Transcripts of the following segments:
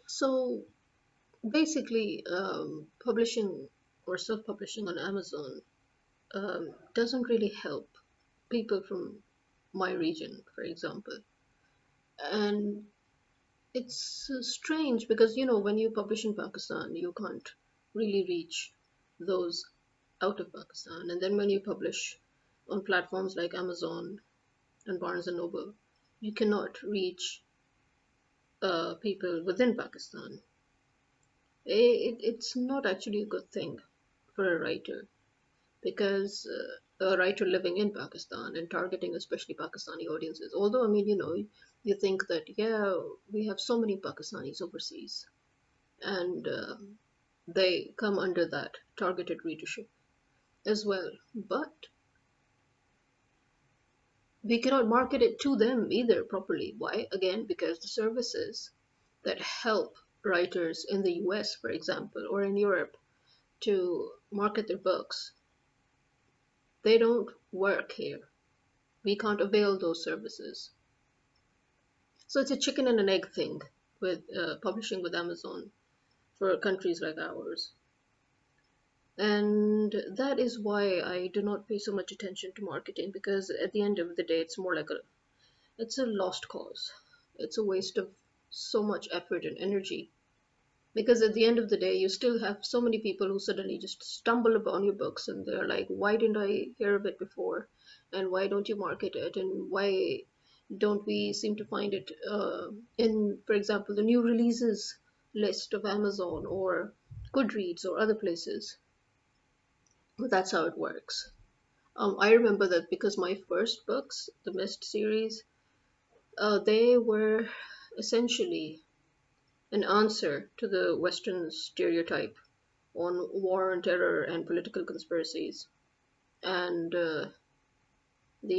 So basically, publishing or self-publishing on Amazon doesn't really help people from my region, for example. And it's strange because, when you publish in Pakistan, you can't really reach those out of Pakistan. And then when you publish on platforms like Amazon and Barnes and Noble, you cannot reach people within Pakistan. It's not actually a good thing for a writer because a writer living in Pakistan and targeting especially Pakistani audiences. Although, I mean, you think that, yeah, we have so many Pakistanis overseas and they come under that targeted readership as well. But we cannot market it to them either properly. Why? Again, because the services that help writers in the US, for example, or in Europe to market their books, they don't work here. We can't avail those services. So it's a chicken and an egg thing with publishing with Amazon for countries like ours. And that is why I do not pay so much attention to marketing, because at the end of the day, it's more like it's a lost cause. It's a waste of so much effort and energy. Because at the end of the day, you still have so many people who suddenly just stumble upon your books and they're like, why didn't I hear of it before? And why don't you market it? And why don't we seem to find it in, for example, the new releases list of Amazon or Goodreads or other places? But that's how it works. I remember that because my first books, the Mist series, they were essentially an answer to the Western stereotype on war and terror and political conspiracies and the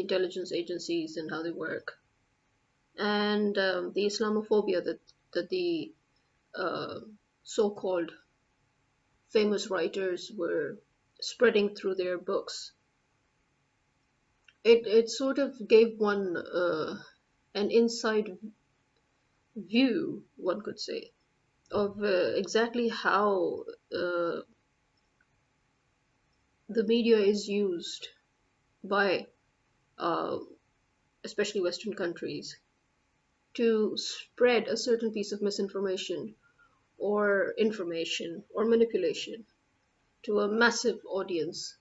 intelligence agencies and how they work, and the Islamophobia that the uh, so-called famous writers were spreading through their books. It sort of gave one an inside view, one could say, of exactly how the media is used by uh, especially Western countries to spread a certain piece of misinformation or information or manipulation to a massive audience,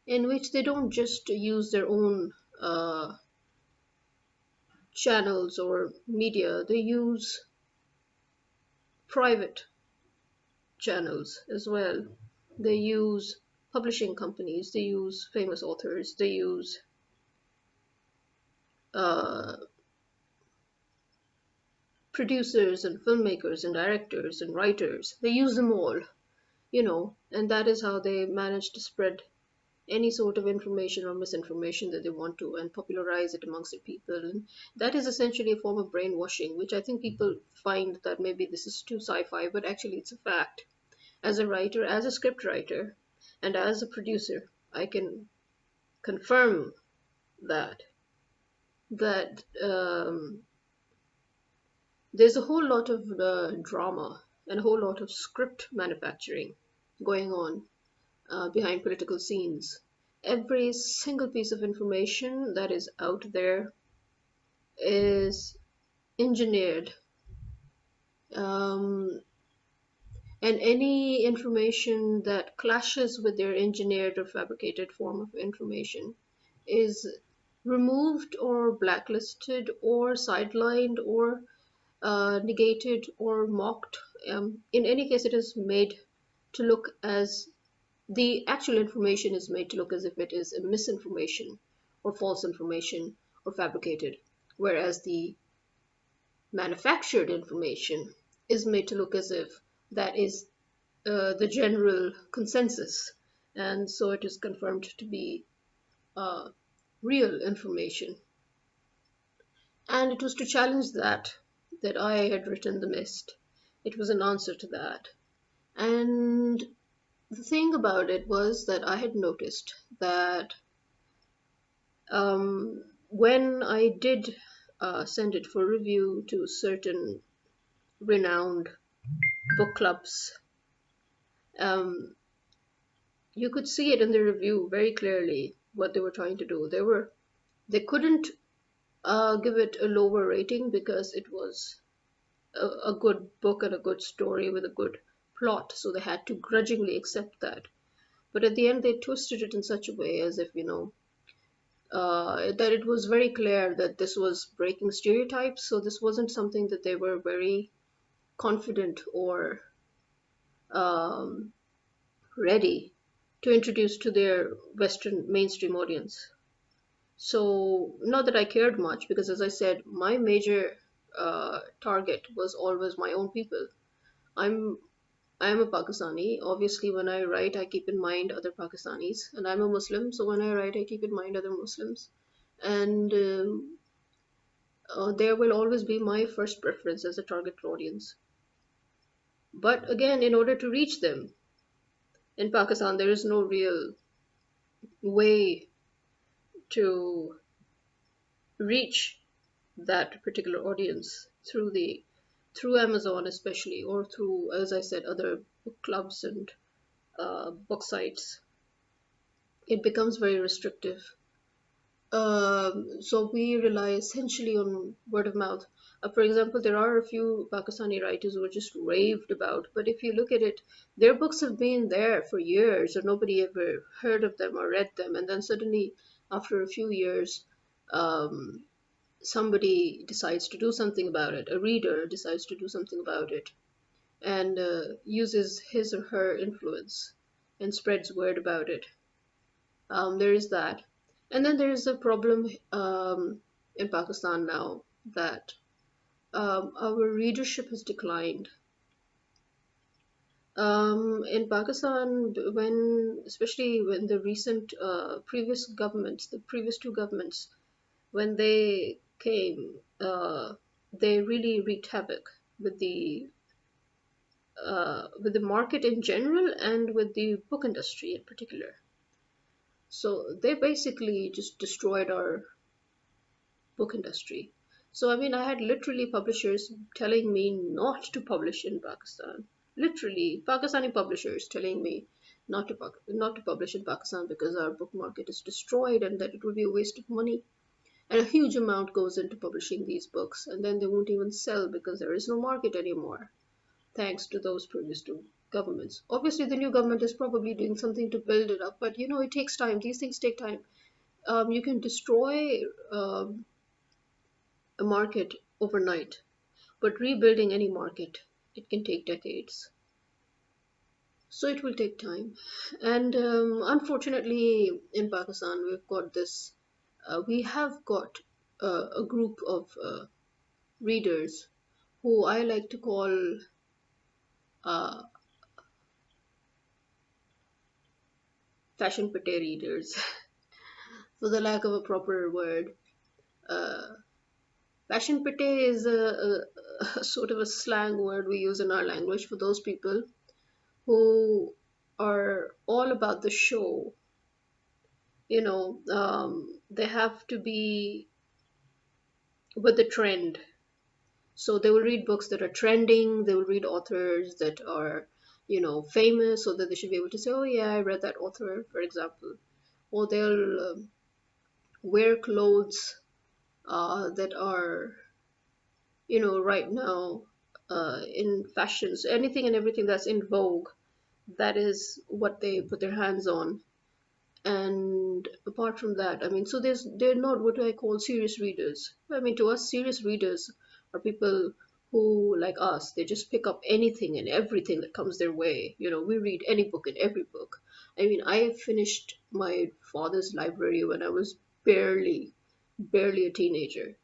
in which they don't just use their own channels or media, they use private channels as well. They use publishing companies, they use famous authors, they use uh, producers and filmmakers and directors and writers. They use them all, and that is how they manage to spread any sort of information or misinformation that they want to and popularize it amongst the people. And that is essentially a form of brainwashing, which I think people find that maybe this is too sci-fi, but actually it's a fact. As a writer, as a script writer, and as a producer, I can confirm that there's a whole lot of drama and a whole lot of script manufacturing going on behind political scenes. Every single piece of information that is out there is engineered, um, and any information that clashes with their engineered or fabricated form of information is removed or blacklisted or sidelined or negated or mocked. In any case, it is made to look as the actual information is made to look as if it is a misinformation or false information or fabricated, whereas the manufactured information is made to look as if that is the general consensus, and so it is confirmed to be uh, real information. And it was to challenge that I had written The Mist. It was an answer to that. And the thing about it was that I had noticed that when I did send it for review to certain renowned book clubs. Um, you could see it in the review very clearly what they were trying to do. They couldn't give it a lower rating because it was a good book and a good story with a good plot, so they had to grudgingly accept that. But at the end, they twisted it in such a way as if, that it was very clear that this was breaking stereotypes, so this wasn't something that they were very confident or um, ready to introduce to their Western mainstream audience. So, not that I cared much, because as I said, my major target was always my own people. I'm I'm a Pakistani. Obviously, when I write, I keep in mind other Pakistanis, and I'm a Muslim. So when I write, I keep in mind other Muslims, and there will always be my first preference as a target audience. But again, in order to reach them in Pakistan, there is no real way to reach that particular audience through Amazon, especially, or through, as I said, other book clubs and book sites. It becomes very restrictive. So we rely essentially on word of mouth. For example, there are a few Pakistani writers who are just raved about, but if you look at it, their books have been there for years and nobody ever heard of them or read them. And then suddenly, after a few years, um, somebody decides to do something about it. A reader decides to do something about it and uses his or her influence and spreads word about it. There is that. And then there is a problem in Pakistan now that our readership has declined. In Pakistan, especially when the recent previous governments, the previous two governments, when they came, they really wreaked havoc with the market in general and with the book industry in particular. So they basically just destroyed our book industry. So, I mean, I had literally publishers telling me not to publish in Pakistan. Literally, Pakistani publishers telling me not to publish in Pakistan because our book market is destroyed and that it would be a waste of money. And a huge amount goes into publishing these books, and then they won't even sell because there is no market anymore, thanks to those previous two governments. Obviously, the new government is probably doing something to build it up, but it takes time. These things take time. You can destroy a market overnight, but rebuilding any market, it can take decades. So it will take time. And unfortunately, in Pakistan, we have got a group of readers who I like to call uh, fashion pate readers, for the lack of a proper word. Uh, Fashion pate is a sort of a slang word we use in our language for those people who are all about the show. They have to be with the trend. So they will read books that are trending, they will read authors that are, famous, so that they should be able to say, oh, yeah, I read that author, for example. Or they'll wear clothes that are, right now in fashions, anything and everything that's in vogue. That is what they put their hands on. And apart from that, I mean, so they're not what I call serious readers. I mean, to us, serious readers are people who, like us, they just pick up anything and everything that comes their way. We read any book and every book. I mean, I finished my father's library when I was barely a teenager.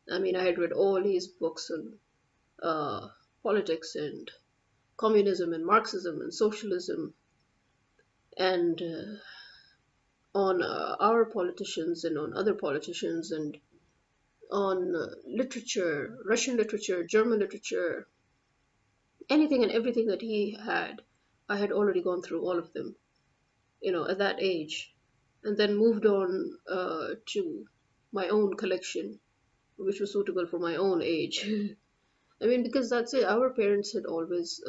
I mean, I had read all his books on uh, politics and communism and Marxism and socialism and on our politicians and on other politicians and on literature, Russian literature, German literature, anything and everything that he had. I had already gone through all of them, at that age, and then moved on to my own collection, which was suitable for my own age. I mean, because that's it. Our parents had always,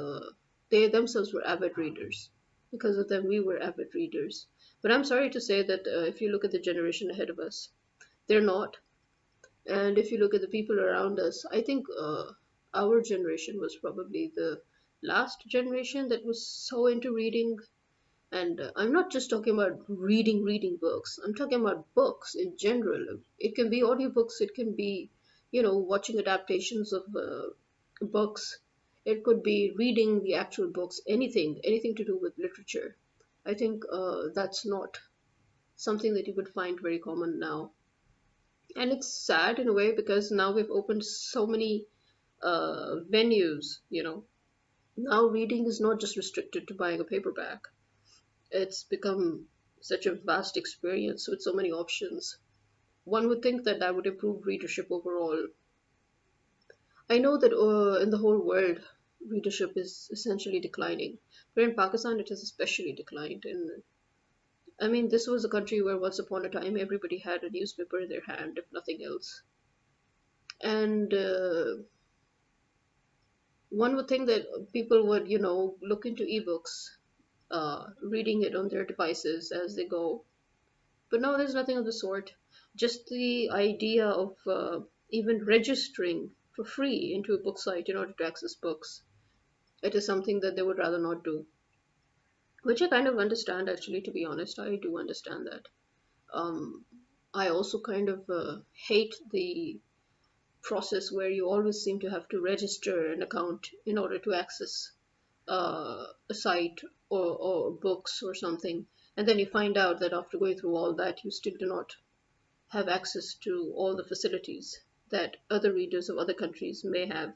they themselves were avid readers. Because of them, we were avid readers. But I'm sorry to say that if you look at the generation ahead of us, they're not. And if you look at the people around us, I think our generation was probably the last generation that was so into reading. And I'm not just talking about reading books. I'm talking about books in general. It can be audiobooks, it can be, watching adaptations of books. It could be reading the actual books, anything to do with literature. I think that's not something that you would find very common now. And it's sad in a way because now we've opened so many venues. Now reading is not just restricted to buying a paperback. It's become such a vast experience with so many options. One would think that that would improve readership overall. I know that in the whole world, readership is essentially declining. But in Pakistan, it has especially declined. And I mean, this was a country where once upon a time everybody had a newspaper in their hand, if nothing else. And one would think that people would, look into ebooks, reading it on their devices as they go. But no, there's nothing of the sort. Just the idea of even registering for free into a book site in order to access books. It is something that they would rather not do. Which I kind of understand, actually, to be honest. I do understand that. Um, I also kind of hate the process where you always seem to have to register an account in order to access a site or books or something. And then you find out that after going through all that, you still do not have access to all the facilities that other readers of other countries may have.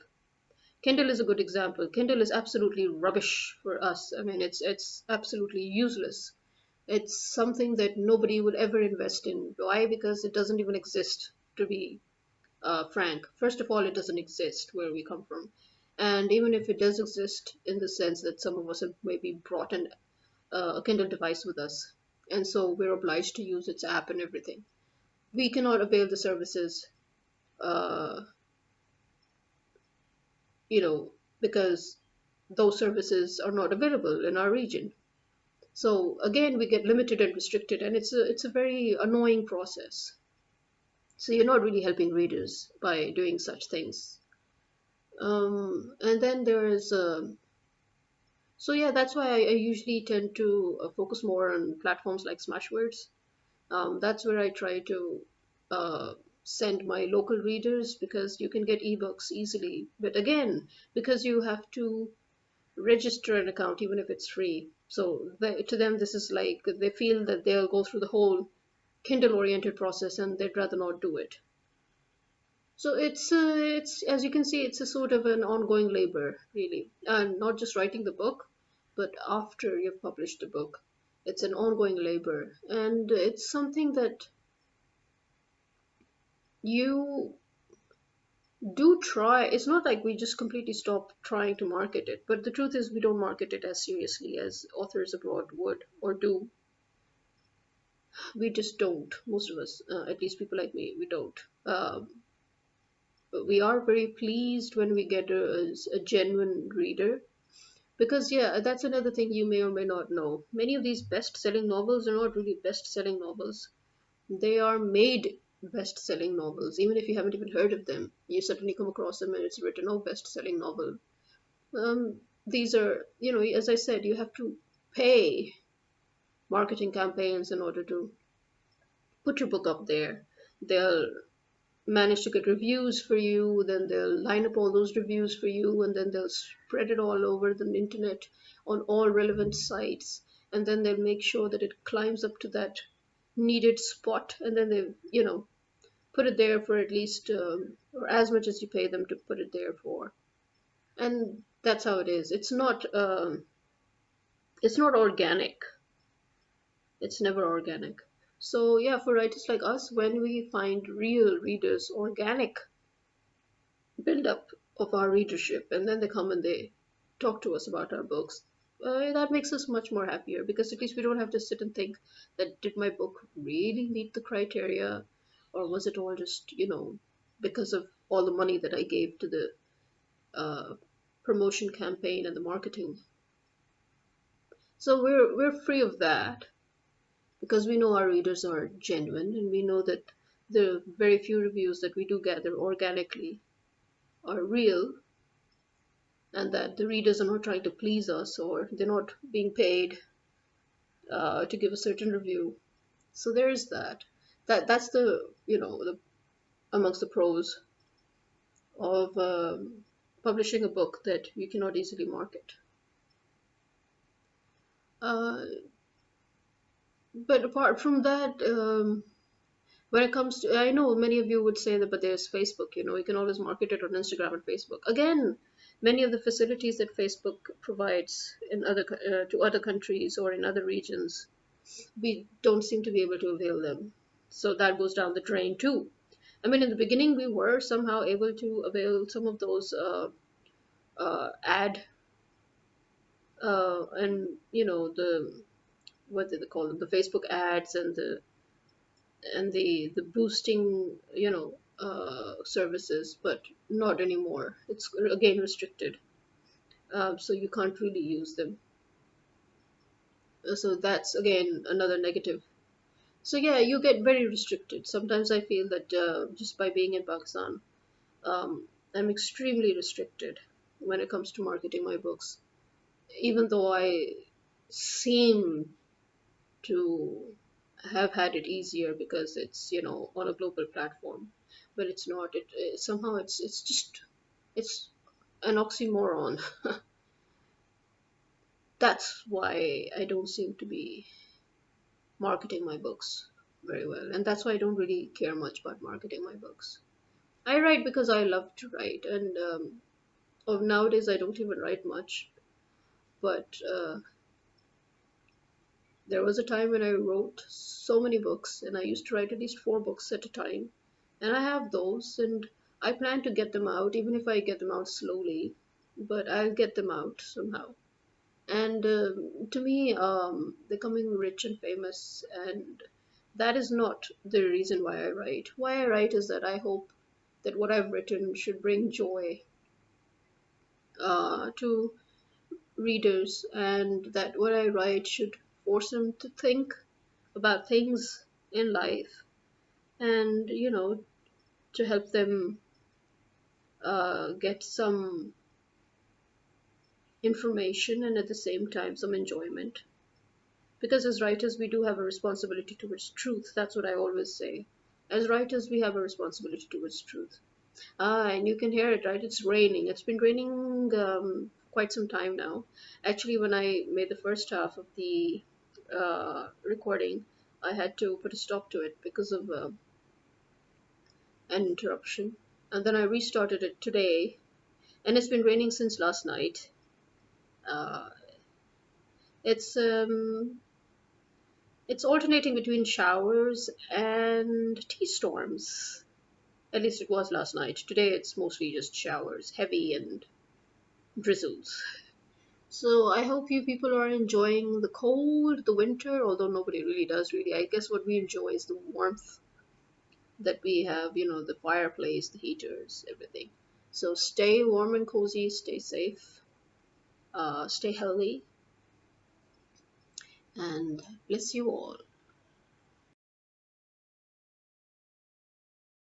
Kindle is a good example. Kindle is absolutely rubbish for us. I mean, it's absolutely useless. It's something that nobody would ever invest in. Why? Because it doesn't even exist, to be frank. First of all, it doesn't exist where we come from. And even if it does exist, in the sense that some of us have maybe brought a Kindle device with us, and so we're obliged to use its app and everything, we cannot avail the services, uh, you know, because those services are not available in our region. So again, we get limited and restricted, and it's a very annoying process. So you're not really helping readers by doing such things. And then there is so yeah, that's why I usually tend to focus more on platforms like Smashwords. That's where I try to uh, send my local readers because you can get ebooks easily. But again, because you have to register an account even if it's free. So to them, this is like they feel that they'll go through the whole Kindle oriented process and they'd rather not do it. So it's as you can see, it's a sort of an ongoing labor, really, and not just writing the book, but after you've published the book, it's an ongoing labor, and it's something that you do try. It's not like we just completely stop trying to market it, but the truth is we don't market it as seriously as authors abroad would or do. We just don't. Most of us, at least people like me, we don't. But we are very pleased when we get a genuine reader. Because, yeah, that's another thing you may or may not know. Many of these best selling novels are not really best selling novels. They are made best selling novels. Even if you haven't even heard of them, you suddenly come across them and it's written, oh, best selling novel. These are, as I said, you have to pay marketing campaigns in order to put your book up there. They'll manage to get reviews for you, then they'll line up all those reviews for you, and then they'll spread it all over the internet on all relevant sites, and then they'll make sure that it climbs up to that needed spot, and then they, put it there for at least or as much as you pay them to put it there for. And that's how it is. It's not organic. It's never organic. So yeah, for writers like us, when we find real readers, organic build up of our readership, and then they come and they talk to us about our books, that makes us much more happier because at least we don't have to sit and think that did my book really meet the criteria, or was it all just because of all the money that I gave to the uh, promotion campaign and the marketing. So we're free of that because we know our readers are genuine, and we know that the very few reviews that we do gather organically are real, and that the readers are not trying to please us, or they're not being paid to give a certain review. So there is that. That's the, the amongst the pros of publishing a book that you cannot easily market. Uh, but apart from that, when it comes to, I know many of you would say that, but there's Facebook. You can always market it on Instagram and Facebook. Again, many of the facilities that Facebook provides to other countries or in other regions, we don't seem to be able to avail them. So that goes down the drain too. I mean, in the beginning, we were somehow able to avail some of those ad and the, what did they call them, the Facebook ads and the boosting services, but not anymore. It's again restricted, so you can't really use them. So that's again another negative. So yeah, you get very restricted. Sometimes I feel that just by being in Pakistan, um, I'm extremely restricted when it comes to marketing my books, even though I seem to have had it easier because it's on a global platform, but it's not. Somehow it's an oxymoron. That's why I don't seem to be marketing my books very well, and that's why I don't really care much about marketing my books. I write because I love to write, and nowadays I don't even write much, but there was a time when I wrote so many books, and I used to write at least 4 books at a time. And I have those, and I plan to get them out, even if I get them out slowly, but I'll get them out somehow. And to me, becoming rich and famous, and that is not the reason why I write. Why I write is that I hope that what I've written should bring joy to readers, and that what I write should force them to think about things in life, and to help them get some information and at the same time some enjoyment. Because as writers, we do have a responsibility towards truth. That's what I always say. As writers, we have a responsibility towards truth. And you can hear it, right? It's raining. It's been raining quite some time now. Actually, when I made the first half of the recording, I had to put a stop to it because of an interruption. And then I restarted it today, and it's been raining since last night. Uh, it's um, it's alternating between showers and tea storms. At least it was last night. Today it's mostly just showers, heavy and drizzles. So I hope you people are enjoying the cold, the winter, although nobody really does really. I guess what we enjoy is the warmth that we have, the fireplace, the heaters, everything. So stay warm and cozy, stay safe, stay healthy, and bless you all.